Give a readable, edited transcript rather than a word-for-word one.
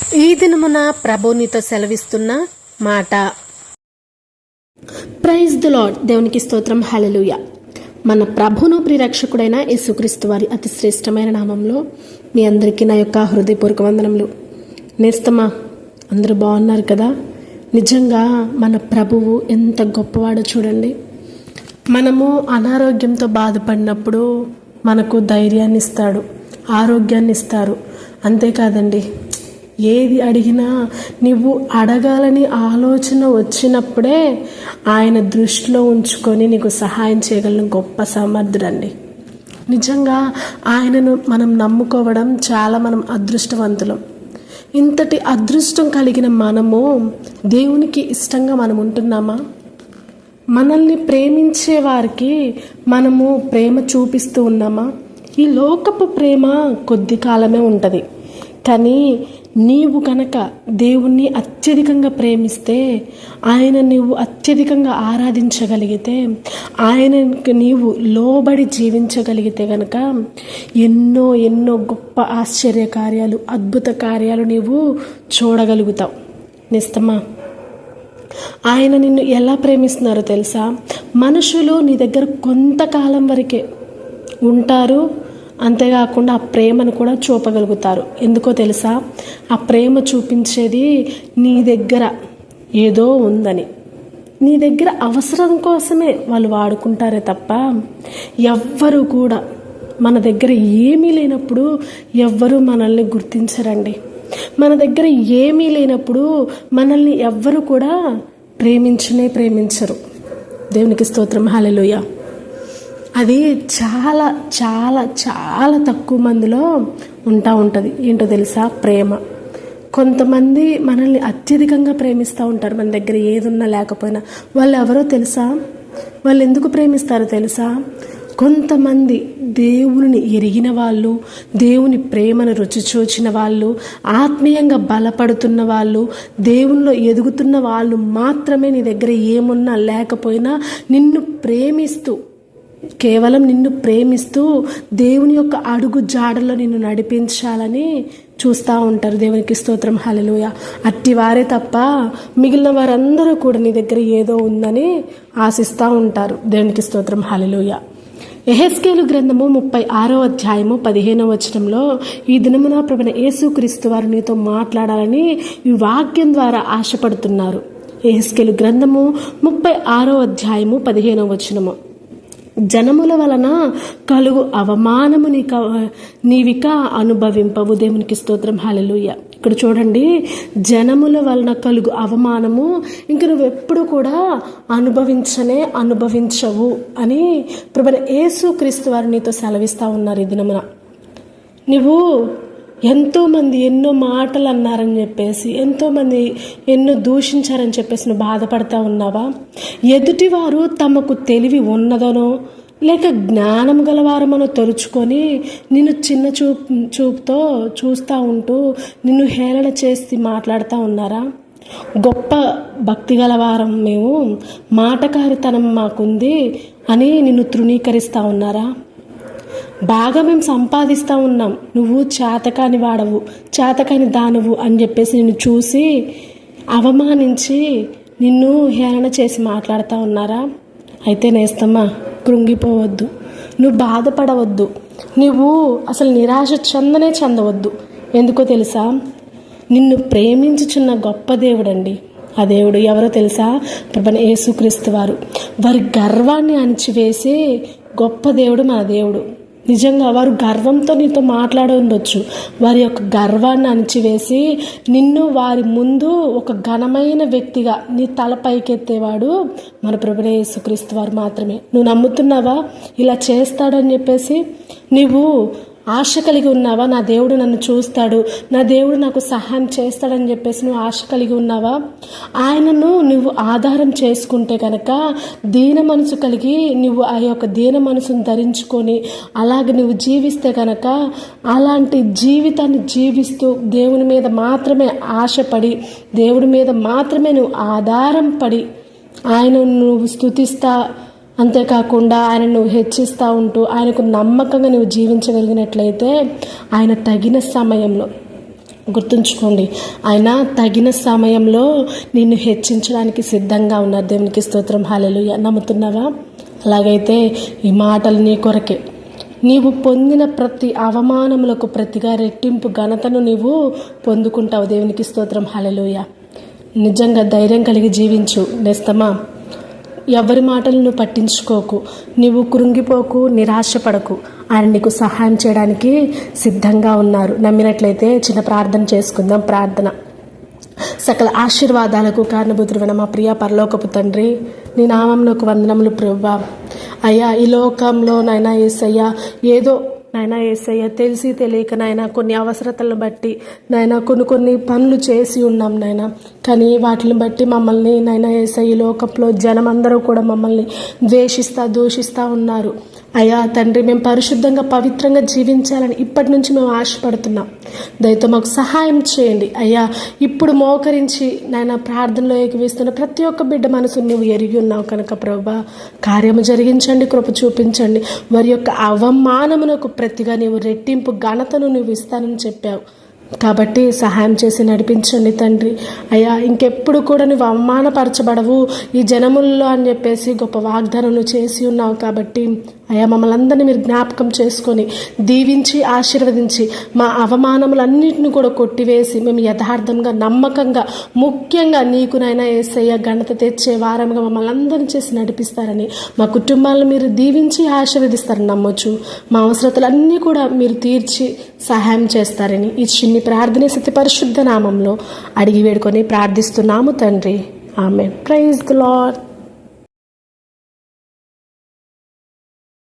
ఈ దినమున ప్రభు నీతో సెలవిస్తున్న మాట. Praise the Lord. దేవునికి స్తోత్రం. హల్లెలూయా. మన ప్రభును ప్రియరక్షకుడైన యేసుక్రీస్తు వారి అతి శ్రేష్టమైన నామంలో మీ అందరికీ నా యొక్క హృదయపూర్వక వందనములు. నేస్తమా, అందరూ బాగున్నారు కదా? నిజంగా మన ప్రభువు ఎంత గొప్పవాడో చూడండి. మనము అనారోగ్యంతో బాధపడినప్పుడు మనకు ధైర్యాన్ని ఇస్తాడు, ఆరోగ్యాన్ని ఇస్తారు. అంతేకాదండి, ఏది అడిగినా నువ్వు అడగాలని ఆలోచన వచ్చినప్పుడే ఆయన దృష్టిలో ఉంచుకొని నీకు సహాయం చేయగలిగిన గొప్ప సమర్థుడండి. నిజంగా ఆయనను మనం నమ్ముకోవడం చాలా మనం అదృష్టవంతులం. ఇంతటి అదృష్టం కలిగిన మనము దేవునికి ఇష్టంగా మనం ఉంటున్నామా? మనల్ని ప్రేమించే వారికి మనము ప్రేమ చూపిస్తూ ఉన్నామా? ఈ లోకపు ప్రేమ కొద్ది కాలమే ఉంటుంది, కానీ నీవు కనుక దేవుణ్ణి అత్యధికంగా ప్రేమిస్తే, ఆయన నీవు అత్యధికంగా ఆరాధించగలిగితే, ఆయనకు నీవు లోబడి జీవించగలిగితే కనుక ఎన్నో ఎన్నో గొప్ప ఆశ్చర్య కార్యాలు, అద్భుత కార్యాలు నీవు చూడగలుగుతావు. నిజమా? ఆయన నిన్ను ఎలా ప్రేమిస్తున్నారో తెలుసా? మనుషులు నీ దగ్గర కొంతకాలం వరకే ఉంటారు, అంతేకాకుండా ఆ ప్రేమను కూడా చూపగలుగుతారు. ఎందుకో తెలుసా? ఆ ప్రేమ చూపించేది నీ దగ్గర ఏదో ఉందని, నీ దగ్గర అవసరం కోసమే వాళ్ళు వాడుకుంటారే తప్ప ఎవ్వరు కూడా మన దగ్గర ఏమీ లేనప్పుడు ఎవ్వరూ మనల్ని గుర్తించరండి. మన దగ్గర ఏమీ లేనప్పుడు మనల్ని ఎవ్వరు కూడా ప్రేమించరు. దేవునికి స్తోత్రం. హల్లెలూయా. అది చాలా చాలా చాలా తక్కువ మందిలో ఉంటుంది. ఏంటో తెలుసా? ప్రేమ. కొంతమంది మనల్ని అత్యధికంగా ప్రేమిస్తూ ఉంటారు, మన దగ్గర ఏదున్నా లేకపోయినా. వాళ్ళు ఎవరో తెలుసా? వాళ్ళు ఎందుకు ప్రేమిస్తారో తెలుసా? కొంతమంది దేవుని ఎరిగిన వాళ్ళు, దేవుని ప్రేమను రుచి చూచిన వాళ్ళు, ఆత్మీయంగా బలపడుతున్న వాళ్ళు, దేవునిలో ఎదుగుతున్న వాళ్ళు మాత్రమే నీ దగ్గర ఏమున్నా లేకపోయినా నిన్ను ప్రేమిస్తూ, కేవలం నిన్ను ప్రేమిస్తూ దేవుని యొక్క అడుగు జాడలో నిన్ను నడిపించాలని చూస్తూ ఉంటారు. దేవునికి స్తోత్రం. హల్లెలూయా. అట్టివారే తప్ప మిగిలిన వారందరూ కూడా నీ దగ్గర ఏదో ఉందని ఆశిస్తూ ఉంటారు. దేవునికి స్తోత్రం. హల్లెలూయా. యెహెజ్కేలు గ్రంథము 36వ అధ్యాయము 15వ వచనంలో, ఈ దినమున ప్రభువైన యేసుక్రీస్తు వారు నీతో మాట్లాడాలని ఈ వాక్యం ద్వారా ఆశపడుతున్నారు. యెహెజ్కేలు గ్రంథము 36వ అధ్యాయము 15వ వచనము, జనముల వలన కలుగు అవమానము నీవిక అనుభవింపవు. దేవునికి స్తోత్రం. హల్లెలూయా. ఇక్కడ చూడండి, జనముల వలన కలుగు అవమానము ఇంక నువ్వు ఎప్పుడు కూడా అనుభవించవు అని ప్రభువైన యేసుక్రీస్తు వారు నీతో సెలవిస్తూ ఉన్నారు. ఈ దినమున నువ్వు ఎంతోమంది ఎన్నో మాటలు అన్నారని చెప్పేసి, ఎంతోమంది ఎన్నో దూషించారని చెప్పేసి నువ్వు బాధపడతా ఉన్నావా? ఎదుటివారు తమకు తెలివి ఉన్నదనో లేక జ్ఞానం గలవారమనో తలుచుకొని నిన్ను చిన్న చూపుతో చూస్తూ ఉంటూ నిన్ను హేళన చేసి మాట్లాడుతూ ఉన్నారా? గొప్ప భక్తి గలవారం మేము, మాటకారితనం మాకుంది అని నిన్ను తృణీకరిస్తూ ఉన్నారా? బాగా మేము సంపాదిస్తూ ఉన్నాం, నువ్వు చేతకాని వాడవు, చేతకాని దానవు అని చెప్పేసి నిన్ను చూసి అవమానించి నిన్ను హేళన చేసి మాట్లాడుతూ ఉన్నారా? అయితే నేస్తమ్మా, కృంగిపోవద్దు, నువ్వు బాధపడవద్దు, నువ్వు అసలు నిరాశ చెందవద్దు. ఎందుకో తెలుసా? నిన్ను ప్రేమించుచున్న గొప్ప దేవుడండి. ఆ దేవుడు ఎవరో తెలుసా? ప్రభువైన యేసుక్రీస్తు వారు. వారి గర్వాన్ని అణిచివేసి గొప్ప దేవుడు మన దేవుడు. నిజంగా వారు గర్వంతో నీతో మాట్లాడి ఉండొచ్చు. వారి యొక్క గర్వాన్ని అణిచివేసి నిన్ను వారి ముందు ఒక ఘనమైన వ్యక్తిగా నీ తల పైకెత్తేవాడు మన ప్రభువైన యేసుక్రీస్తు వారు మాత్రమే. నువ్వు నమ్ముతున్నావా ఇలా చేస్తాడని చెప్పేసి? నువ్వు ఆశ కలిగి ఉన్నావా? నా దేవుడు నన్ను చూస్తాడు, నా దేవుడు నాకు సహాయం చేస్తాడని చెప్పేసి నువ్వు ఆశ కలిగి ఉన్నావా? ఆయనను నువ్వు ఆధారం చేసుకుంటే కనుక, దీన మనసు కలిగి నువ్వు ఆ యొక్క దీన మనసును ధరించుకొని అలాగే నువ్వు జీవిస్తే కనుక, అలాంటి జీవితాన్ని జీవిస్తూ దేవుని మీద మాత్రమే ఆశపడి, దేవుడి మీద మాత్రమే నువ్వు ఆధారం పడి ఆయనను నువ్వు స్తుతిస్తా, అంతేకాకుండా ఆయన నువ్వు హెచ్చిస్తూ ఉంటూ ఆయనకు నమ్మకంగా నువ్వు జీవించగలిగినట్లయితే ఆయన తగిన సమయంలో గుర్తుంచుకోండి, ఆయన తగిన సమయంలో నిన్ను హెచ్చించడానికి సిద్ధంగా ఉన్నారు. దేవునికి స్తోత్రం. హల్లెలూయా. నమ్ముతున్నావా? అలాగైతే ఈ మాటలు నీ కొరకే. నీవు పొందిన ప్రతి అవమానములకు ప్రతిగా రెట్టింపు ఘనతను నీవు పొందుకుంటావు. దేవునికి స్తోత్రం. హల్లెలూయా. నిజంగా ధైర్యం కలిగి జీవించు నేస్తమా. ఎవరి మాటలను పట్టించుకోకు, నీవు కృంగిపోకు, నిరాశపడకు. ఆయన నీకు సహాయం చేయడానికి సిద్ధంగా ఉన్నారు. నమ్మినట్లయితే చిన్న ప్రార్థన చేసుకుందాం. ప్రార్థన. సకల ఆశీర్వాదాలకు కారణభూతుడైన మా ప్రియ పరలోకపు తండ్రి, నీ నామమునకు వందనములు ప్రభువా. అయ్యా, ఈ లోకంలో నాయనా యేసయ్యా ఏదో నాయనా యేసయ్య తెలిసి తెలియక నాయన కొన్ని అవసరతలను బట్టి నాయన కొన్ని పనులు చేసి ఉన్నాం నాయన. కానీ వాటిని బట్టి మమ్మల్ని నాయనా యేసయ్య ఈ లోకంలో జనమందరూ కూడా మమ్మల్ని దూషిస్తూ ఉన్నారు. అయ్యా తండ్రి, మేము పరిశుద్ధంగా పవిత్రంగా జీవించాలని ఇప్పటి నుంచి మేము ఆశపడుతున్నాం. దయతో మాకు సహాయం చేయండి అయ్యా. ఇప్పుడు మోకరించి నాయన ప్రార్థనలో ఏకీవిస్తున్న ప్రతి ఒక్క బిడ్డ మనసు నువ్వు ఎరిగి ఉన్నావు కనుక ప్రభువా, కార్యము జరిగించండి, కృప చూపించండి. వారి యొక్క అవమానమునకు ప్రతిగా నీవు రెట్టింపు ఘనతను నువ్వు ఇస్తానని చెప్పావు కాబట్టి సహాయం చేసి నడిపించండి తండ్రి. అయ్యా, ఇంకెప్పుడు కూడా నువ్వు అవమానపరచబడవు ఈ జనముల్లో అని చెప్పేసి గొప్ప వాగ్దానం చేసి ఉన్నావు కాబట్టి అయ్యా, మమ్మల్ని అందరినీ మీరు జ్ఞాపకం చేసుకొని దీవించి ఆశీర్వదించి మా అవమానములన్నింటినీ కూడా కొట్టివేసి మేము యథార్థంగా నమ్మకంగా ముఖ్యంగా నీకునైనా యేసయ్య ఘనత తెచ్చే వారంగా మమ్మల్ని అందరినీ చేసి నడిపిస్తారని, మా కుటుంబాలను మీరు దీవించి ఆశీర్వదిస్తారని నమ్మొచ్చు. మా అవసరతలన్నీ కూడా మీరు తీర్చి సహాయం చేస్తారని ఈ చిన్ని ప్రార్థన సత్య పరిశుద్ధ నామంలో అడిగి వేడుకొని ప్రార్థిస్తున్నాము తండ్రి. ఆమేన్. Praise the lord.